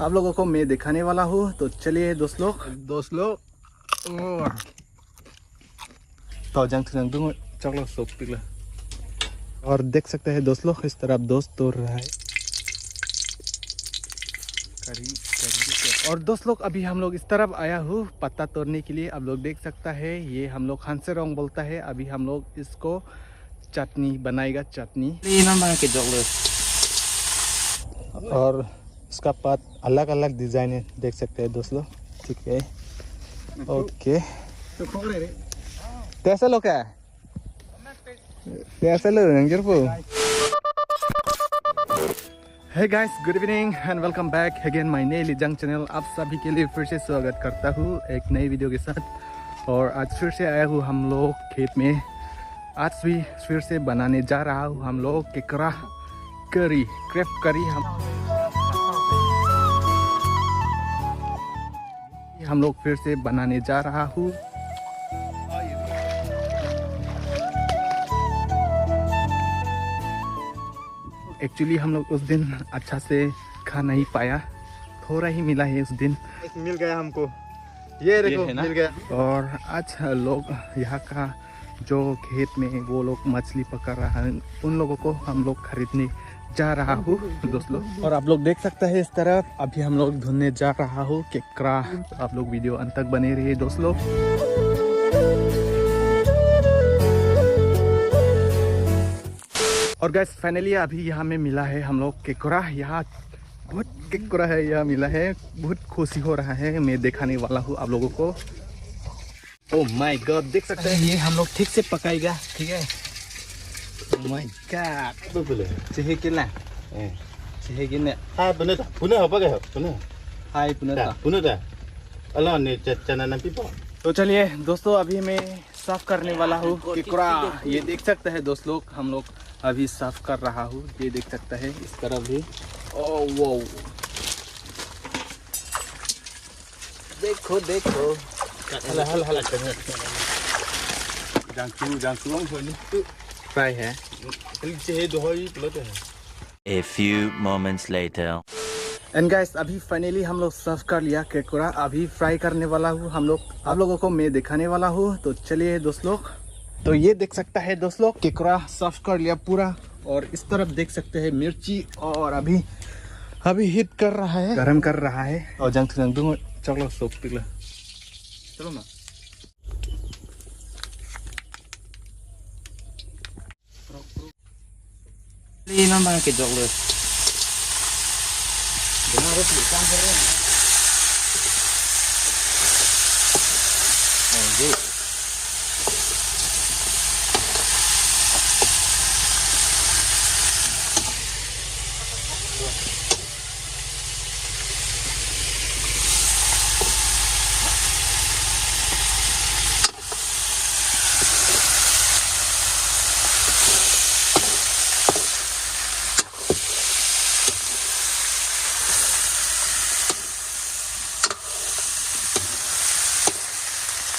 आप लोगों को मैं दिखाने वाला हूँ। तो चलिए दोस्त लोग तो चलो सोप और देख सकते हैं दोस्त लोग, इस तरफ दोस्त तोड़ रहा है करी। और दोस्त लोग अभी हम लोग इस तरफ आया हूँ पत्ता तोड़ने के लिए। आप लोग देख सकता है ये हम लोग हंसरंग बोलता है। अभी हम लोग इसको चटनी बनाएगा, चटनी। और इसका पात अलग अलग डिजाइन है, देख सकते हैं दोस्त लोग। ठीक है, ओके। कैसा लोग है, कैसा लोग? Hey guys, good evening and welcome back again my नई लिजंग चैनल। आप सभी के लिए फिर से स्वागत करता हूँ एक नई वीडियो के साथ। और आज फिर से आया हूँ हम लोग खेत में। आज भी फिर से बनाने जा रहा हूँ हम लोग केकड़ा करी, क्रेप करी। हम लोग फिर से बनाने जा रहा हूँ। एक्चुअली हम लोग उस दिन अच्छा से खा नहीं पाया, थोड़ा ही मिला है उस दिन। मिल गया हमको, ये देखो मिल गया। और आज लोग यहाँ का जो खेत में वो लोग मछली पकड़ रहा है, उन लोगों को हम लोग खरीदने जा रहा हूँ दोस्त लोग। और आप लोग देख सकते हैं इस तरफ अभी हम लोग ढूंढने जा रहा हूँ केकड़ा। आप लोग वीडियो अंत तक बने रहिए दोस्त लोग। और गाइस फाइनली अभी यहाँ में मिला है हम लोग केकड़ा। यहाँ बहुत केकड़ा है, यहाँ मिला है। बहुत खुशी हो रहा है, मैं दिखाने वाला हूँ आप लोगों को। ओह माय गॉड, देख सकते हैं ये हम लोग ठीक से पकाएगा, ठीक है। ओह माय गॉड, चेहे किला चेहे किला हाय पुनः हो गया पुनः हाय पुनः अल्लाह ने चना ना पीपा। तो चलिए दोस्तों, अभी मैं साफ करने वाला हूँ केकड़ा। ये देख सकते हैं दोस्त लोग, हम लोग अभी साफ कर रहा हूँ। ये देख सकता है इस तरफ भी। ओह वो देखो देखो, हला हला हला फ्राई है। A few moments later. And guys अभी फाइनली हम लोग सर्व कर लिया केकड़ा। अभी फ्राई करने वाला हूँ हम लोग, आप लोगों को मैं दिखाने वाला हूँ। तो चलिए दोस्त लोग, तो ये देख सकता है दोस्त लोग केकड़ा सर्व कर लिया पूरा। और इस तरफ देख सकते हैं मिर्ची, और अभी हिट कर रहा है, गरम कर रहा है। और जंग दूंगा चलो सोप पिघला, चलो ना। Ini nama ke joglo. Dengar harus diikan keren. Oh gitu.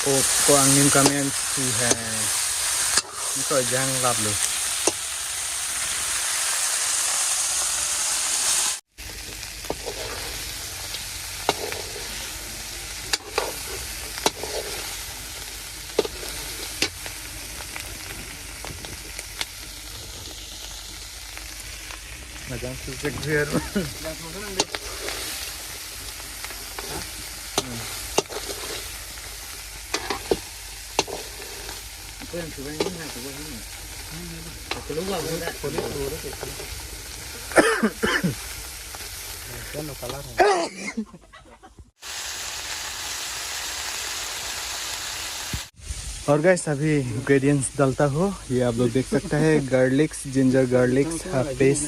Oh, kok angin kalian sih है, ini jangan lap loh. Jangan susah biar. और गाइस अभी इंग्रेडिएंट्स डालता हूँ। ये आप लोग देख सकते हैं, garlics, ginger garlics, half paste.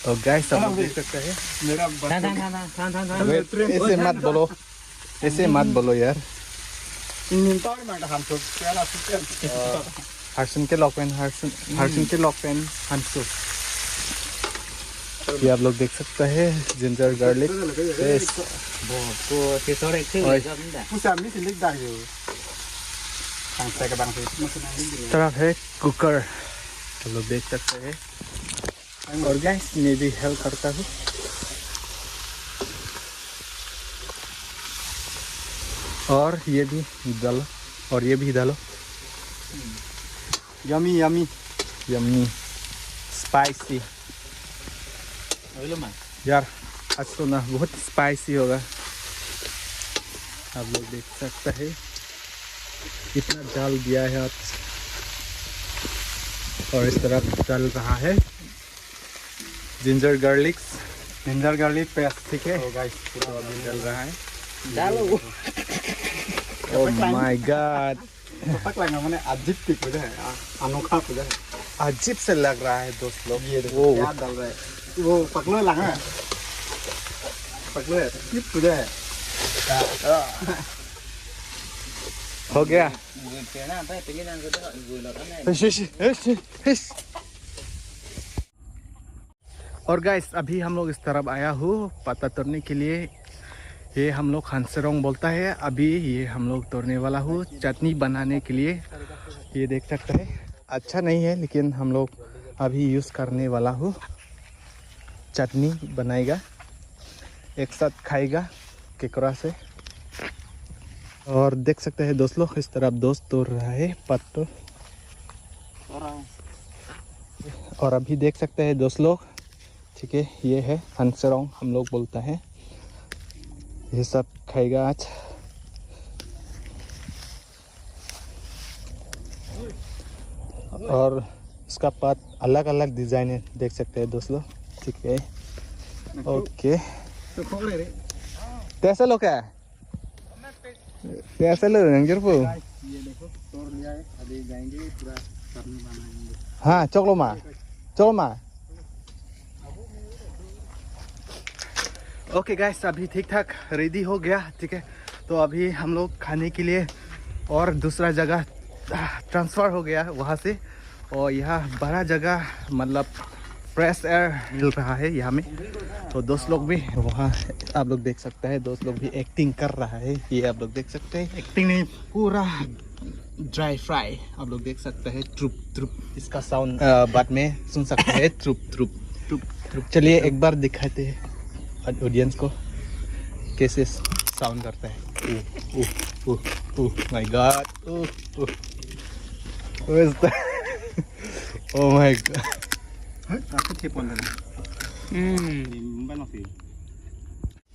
और गाइस आप लोग देख सकते हैं, ऐसे मत बोलो यार। हर्षन के लॉकपेन हंसो। ये आप लोग देख सकते हैं, जिंजर गार्लिक पेस्ट। तरफ है कुकर, आप लोग देख सकते हैं। और गाइस मैं भी हेल्प करता हूँ। और ये भी डालो और ये भी डालो। Yummy yummy yummy spicy. यार आज तो ना बहुत स्पाइसी होगा, आप लोग देख सकते हैं कितना डाल दिया है आज। और इस तरह डाल रहा है जिंजर गार्लिक पेस्ट, ठीक है गाइस तो अभी डाल रहा है। डालो ओह माय गॉड, पक लगा मैंने अजीब की पूजा है, अनोखा पूजा है। अजीब से लग रहा है दोस्त लोग। ये देखो क्या डाल रहा है, वो पकलो लगा पकलो है, ये पूजा है। हो गया। ना भाई पहले ना तो वो लगा और गाइस अभी हम लोग इस तरफ आया हूँ पत्ता तोड़ने के लिए। ये हम लोग हंसरोंग बोलता है। अभी ये हम लोग तोड़ने वाला हूँ चटनी बनाने के लिए। ये देख सकते हैं अच्छा नहीं है लेकिन हम लोग अभी यूज़ करने वाला हूँ। चटनी बनाएगा, एक साथ खाएगा केकड़ा से। और देख सकते हैं दोस्त लोग इस तरफ दोस्त तोड़ रहा है पत्तों। और अभी देख सकते हैं दोस्त लोग, ठीक है ये है हंसरोंग हम लोग बोलता है। ये सब खाएगा आज। और इसका पात अलग अलग डिजाइन है, देख सकते हैं दोस्त लोग, ठीक है ओके। कैसे लोग है कैसे लोग रंजर को ये देखो तोड़ लिया है, अभी जाएंगे पूरा चटनी बनाएंगे। हाँ चलो माँ ओके गाइस अभी ठीक ठाक रेडी हो गया, ठीक है। तो अभी हम लोग खाने के लिए और दूसरा जगह ट्रांसफ़र हो गया वहाँ से। और यहाँ बड़ा जगह मतलब फ्रेश एयर मिल रहा है यहाँ में। तो दोस्त लोग भी वहाँ आप लोग देख सकते हैं, दोस्त लोग भी एक्टिंग कर रहा है। ये आप लोग देख सकते हैं, एक्टिंग नहीं पूरा ड्राई फ्राई आप लोग देख सकते हैं। ट्रुप ट्रुप इसका साउंड बाद में सुन सकते हैं, ट्रुप ट्रुप ट्रुप ट्रुप। चलिए एक बार दिखाते हैं ऑडियंस को कैसे साउंड करता है। My God, oh my God.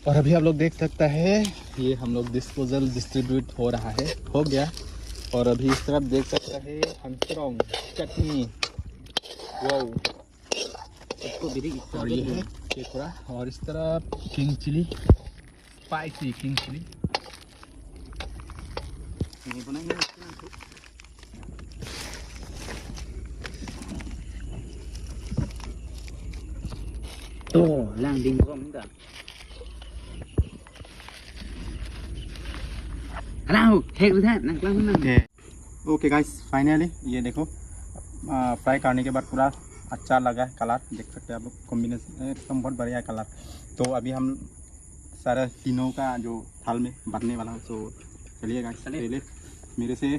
और अभी आप लोग देख सकते हैं ये हम लोग डिस्पोजल डिस्ट्रीब्यूट हो रहा है, हो गया। और अभी इस तरफ देख सकते हैं हंसरोंग चटनी, वाओ। और ये है केकड़ा और इस तरफ king chilli, spicy king chilli. तो landing को मिलता हेलो हेक था ना क्लास में। ओके गाइस फाइनली ये देखो फ्राई करने के बाद पूरा अच्छा लगा है कलर, देख सकते हैं आप लोग, कॉम्बिनेशन एकदम बहुत बढ़िया है कलर। तो अभी हम सारे तीनों का जो थाल में भरने वाला हूँ। तो चलिए गाइस पहले मेरे से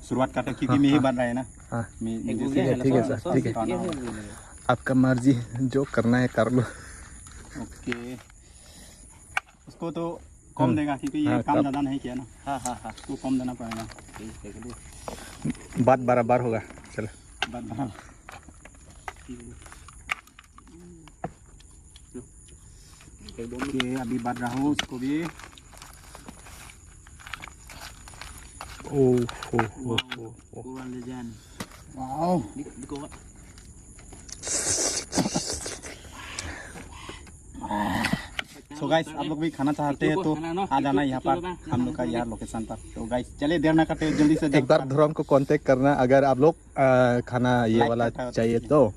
शुरुआत करते हैं क्योंकि मैं ही बन रहा है ना। हाँ मैं ठीक है सर, ठीक है आपका मर्जी, जो करना है कर लो। ओके उसको तो कम देगा क्योंकि ये काम ज़्यादा नहीं किया ना। हाँ हाँ हाँ उसको कम देना पड़ेगा, बात बराबर होगा। चलो बात बना। ओके अभी बढ़ रहा हूँ उसको भी। पूरा लेजेंड वाओ देखो तो गाइस आप लोग भी खाना चाहते हैं तो आ जाना यहाँ पर, हम लोग का यहाँ लोकेशन पर। तो गाइस चलिए देर ना करते जल्दी से एक बार ध्रुव को कांटेक्ट करना अगर आप लोग खाना ये वाला चाहिए तो।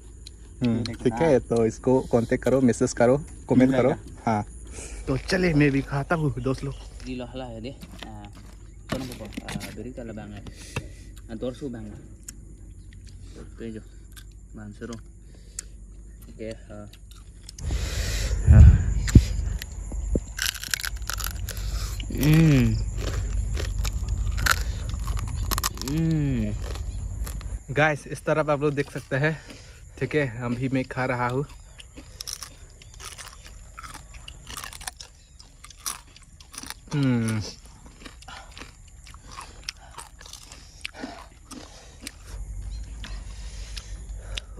ठीक है तो इसको कांटेक्ट करो, मैसेज करो, कमेंट करो। हाँ तो चलिए मैं भी खाता हूँ दोस्त लोग। di loh lah ya deh. Nah, kono po beri kala banget. Antor su banget. Oke jo. Bang seru. Oke, guys इस तरफ आप लोग देख सकते हैं, ठीक है। अभी मैं खा रहा हूँ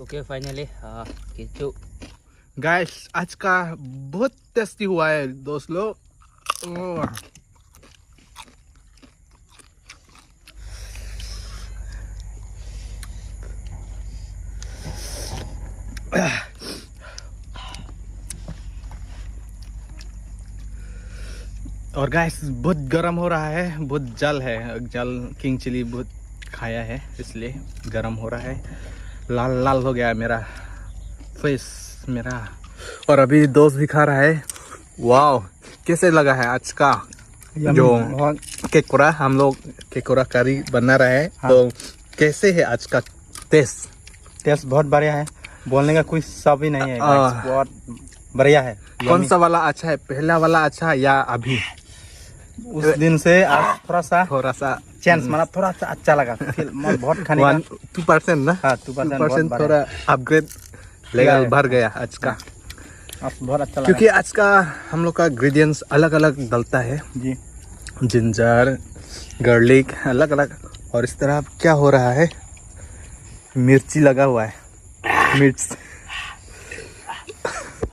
ओके फाइनली केचू गाइस आज का बहुत टेस्टी हुआ है दोस्त लोग। और गाइस बहुत गर्म हो रहा है, बहुत जल है, जल किंग चिली बहुत खाया है इसलिए गर्म हो रहा है, लाल लाल हो गया है मेरा फेस मेरा। और अभी दोस्त भी खा रहा है। वाओ कैसे लगा है आज का जो केकोरा, हम लोग केकोरा करी बना रहे हैं। हाँ। तो कैसे है आज का टेस्ट? टेस्ट बहुत बढ़िया है, बोलने का कोई सब ही नहीं है guys, बहुत बढ़िया है। कौन सा वाला अच्छा है, पहला वाला अच्छा या अभी? उस दिन से आज थोड़ा सा चेंज मतलब थोड़ा सा अच्छा लगा, फिर बहुत खाने का 2% ना। हाँ 2% थोड़ा अपग्रेड लेवल बढ़ गया आज का, बहुत अच्छा लगा क्योंकि आज का हम लोग का इंग्रेडिएंट्स अलग अलग डलता है जी। जिंजर गार्लिक अलग अलग। और इस तरह क्या हो रहा है, मिर्ची लगा हुआ है, मिर्च